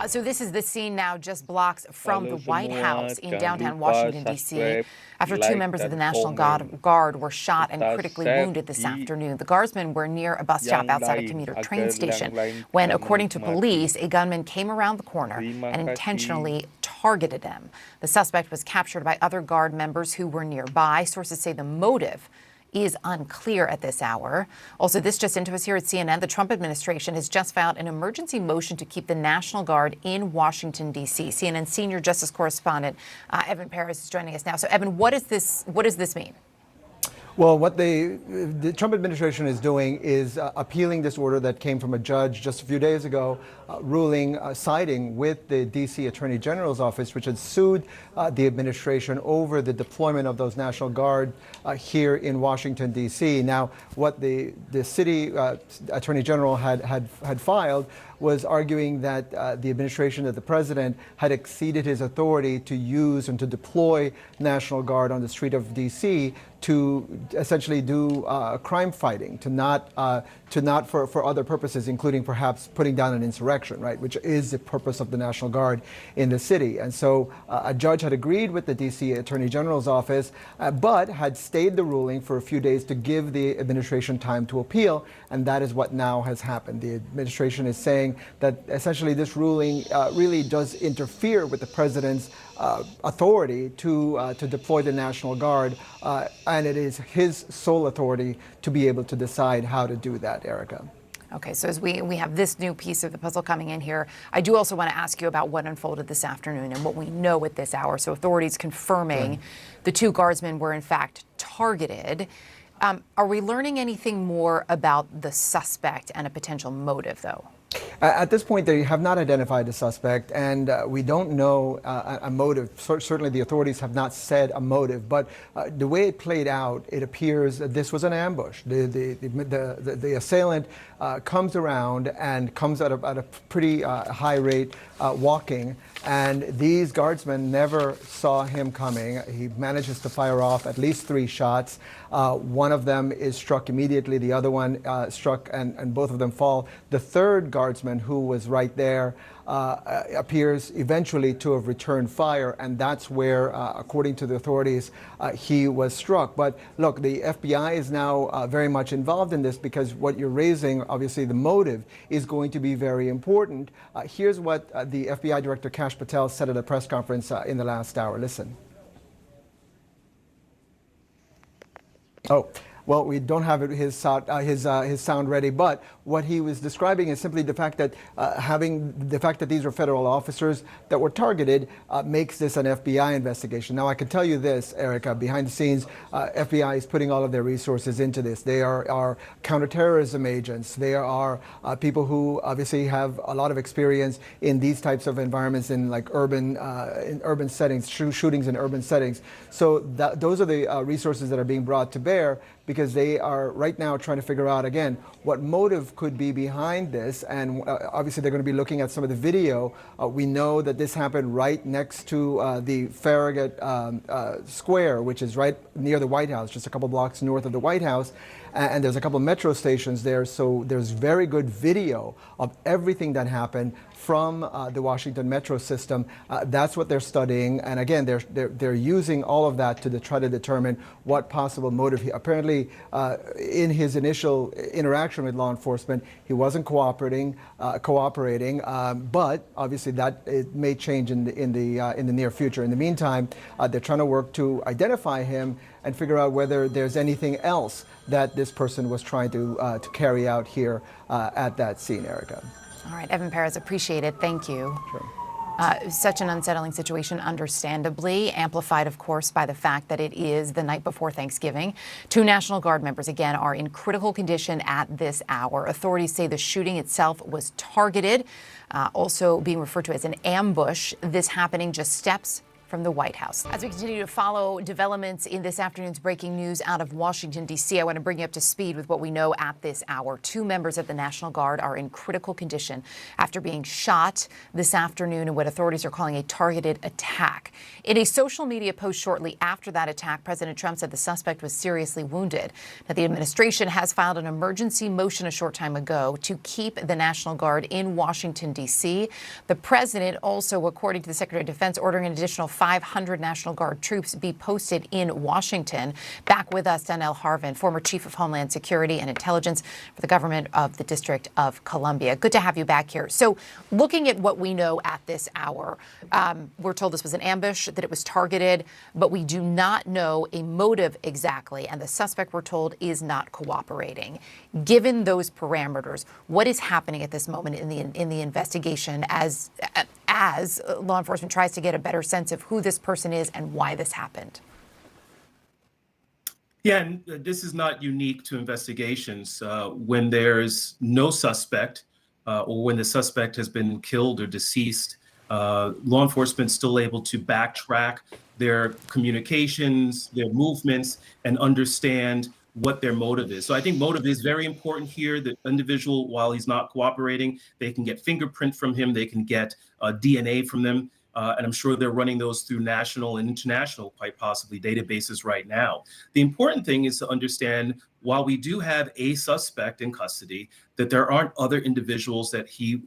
So this is the scene now just blocks from the White House in downtown Washington, D.C. after two members of the National Guard were shot and critically wounded this afternoon. The Guardsmen were near a bus stop outside a commuter train station when, according to police, a gunman came around the corner and intentionally targeted them. The suspect was captured by other Guard members who were nearby. Sources say the motive is unclear at this hour. Also, this just into us here at CNN. The Trump administration has just filed an emergency motion to keep the National Guard in Washington, D.C. CNN senior justice correspondent Evan Paris is joining us now. So, Evan, what does this mean? Well, what the Trump administration is doing is appealing this order that came from a judge just a few days ago, siding with the D.C. Attorney General's office, which had sued the administration over the deployment of those National Guard here in Washington, D.C. Now, what the city Attorney General had filed was arguing that the administration, that the president had exceeded his authority to use and to deploy National Guard on the street of D.C. to essentially do crime fighting, to not for other purposes, including perhaps putting down an insurrection, right, which is the purpose of the National Guard in the city. And so a judge had agreed with the D.C. Attorney General's office, but had stayed the ruling for a few days to give the administration time to appeal, and that is what now has happened. The administration is saying that essentially this ruling really does interfere with the president's authority to deploy the National Guard, and it is his sole authority to be able to decide how to do that, Erica. Okay, so as we have this new piece of the puzzle coming in here, I do also want to ask you about what unfolded this afternoon and what we know at this hour. So authorities confirming the two Guardsmen were in fact targeted. Are we learning anything more about the suspect and a potential motive, though? At this point, they have not identified the suspect, and we don't know a motive. Certainly, the authorities have not said a motive, but the way it played out, it appears that this was an ambush. The assailant comes around and comes at a pretty high rate walking, and these guardsmen never saw him coming. He manages to fire off at least 3 shots. One of them is struck immediately. The other one struck, and both of them fall. The third guardsman, who was right there, appears eventually to have returned fire, and that's where, according to the authorities, he was struck. But look, the FBI is now very much involved in this, because what you're raising, obviously the motive, is going to be very important. Here's what the FBI Director Kash Patel said at a press conference in the last hour. Listen. Oh. Well, we don't have his sound ready, but what he was describing is simply the fact that these were federal officers that were targeted makes this an FBI investigation. Now, I can tell you this, Erica, behind the scenes, FBI is putting all of their resources into this. They are counterterrorism agents. They are people who obviously have a lot of experience in these types of environments, in like urban settings, shootings in urban settings. So those are the resources that are being brought to bear, because they are right now trying to figure out, again, what motive could be behind this. And obviously they're going to be looking at some of the video. We know that this happened right next to the Farragut Square, which is right near the White House, just a couple blocks north of the White House. And there's a couple of metro stations there, so there's very good video of everything that happened from the Washington metro system. That's what they're studying, and again, they're using all of that to try to determine what possible motive. Apparently, in his initial interaction with law enforcement, he wasn't cooperating, but obviously that it may change in the near future. In the meantime, they're trying to work to identify him and figure out whether there's anything else that this person was trying to carry out here at that scene, Erica. All right, Evan Perez, appreciate it. Thank you. Sure. Such an unsettling situation, understandably, amplified, of course, by the fact that it is the night before Thanksgiving. 2 National Guard members, again, are in critical condition at this hour. Authorities say the shooting itself was targeted, also being referred to as an ambush. This happening just steps from the White House. As we continue to follow developments in this afternoon's breaking news out of Washington, D.C., I want to bring you up to speed with what we know at this hour. 2 members of the National Guard are in critical condition after being shot this afternoon in what authorities are calling a targeted attack. In a social media post shortly after that attack, President Trump said the suspect was seriously wounded. Now, the administration has filed an emergency motion a short time ago to keep the National Guard in Washington, D.C. The president also, according to the Secretary of Defense, ordering an additional 500 National Guard troops be posted in Washington. Back with us, Donell Harvin, former Chief of Homeland Security and Intelligence for the government of the District of Columbia. Good to have you back here. So looking at what we know at this hour, we're told this was an ambush, that it was targeted, but we do not know a motive exactly, and the suspect, we're told, is not cooperating. Given those parameters, what is happening at this moment in the investigation as law enforcement tries to get a better sense of who this person is and why this happened? Yeah, and this is not unique to investigations. When there's no suspect or when the suspect has been killed or deceased, law enforcement is still able to backtrack their communications, their movements, and understand what their motive is. So I think motive is very important here. The individual, while he's not cooperating, they can get fingerprint from him, they can get DNA from them. And I'm sure they're running those through national and international, quite possibly, databases right now. The important thing is to understand, while we do have a suspect in custody, that there aren't other individuals that he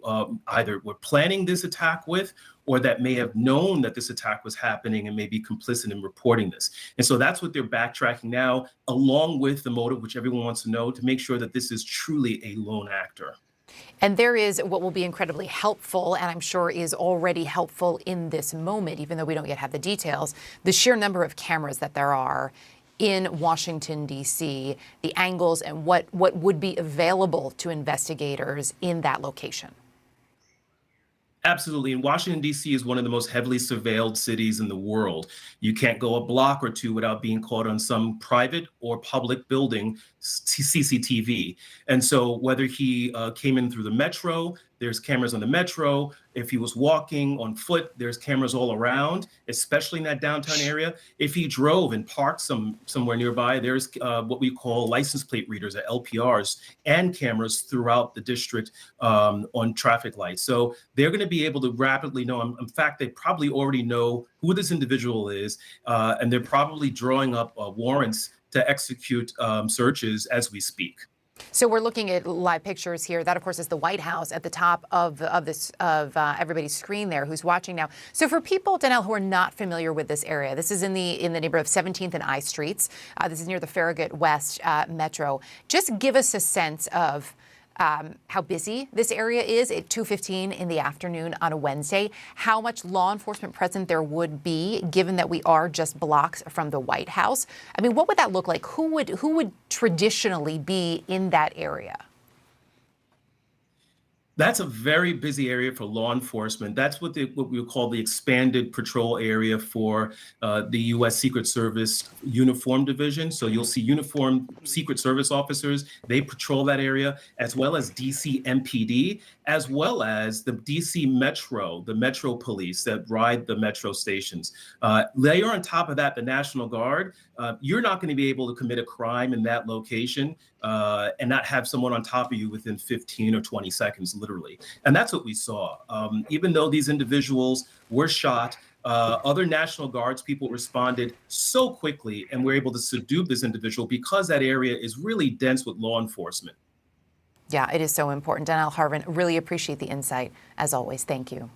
either were planning this attack with or that may have known that this attack was happening and may be complicit in reporting this. And so that's what they're backtracking now, along with the motive, which everyone wants to know, to make sure that this is truly a lone actor. And there is what will be incredibly helpful, and I'm sure is already helpful in this moment, even though we don't yet have the details, the sheer number of cameras that there are in Washington, D.C., the angles and what would be available to investigators in that location. Absolutely. And Washington, D.C. is one of the most heavily surveilled cities in the world. You can't go a block or two without being caught on some private or public building CCTV. And so whether he came in through the metro, there's cameras on the metro. If he was walking on foot, there's cameras all around, especially in that downtown area. If he drove and parked somewhere nearby, there's what we call license plate readers, LPRs, and cameras throughout the district on traffic lights. So they're going to be able to rapidly know. In fact, they probably already know who this individual is, and they're probably drawing up warrants to execute searches as we speak. So we're looking at live pictures here. That, of course, is the White House at the top of everybody's screen there who's watching now. So for people, Donell, who are not familiar with this area, this is in the neighborhood of 17th and I Streets. This is near the Farragut West Metro. Just give us a sense of how busy this area is at 2:15 in the afternoon on a Wednesday, how much law enforcement present there would be, given that we are just blocks from the White House. I mean, what would that look like? Who would traditionally be in that area? That's a very busy area for law enforcement. That's what we would call the expanded patrol area for the U.S. Secret Service Uniform Division. So you'll see uniformed Secret Service officers. They patrol that area, as well as D.C. MPD, as well as the D.C. Metro, the Metro Police that ride the metro stations. Layer on top of that, the National Guard. You're not going to be able to commit a crime in that location and not have someone on top of you within 15 or 20 seconds, literally. And that's what we saw. Even though these individuals were shot, other National Guards people responded so quickly and were able to subdue this individual because that area is really dense with law enforcement. Yeah, it is so important. Donell Harvin, really appreciate the insight, as always. Thank you.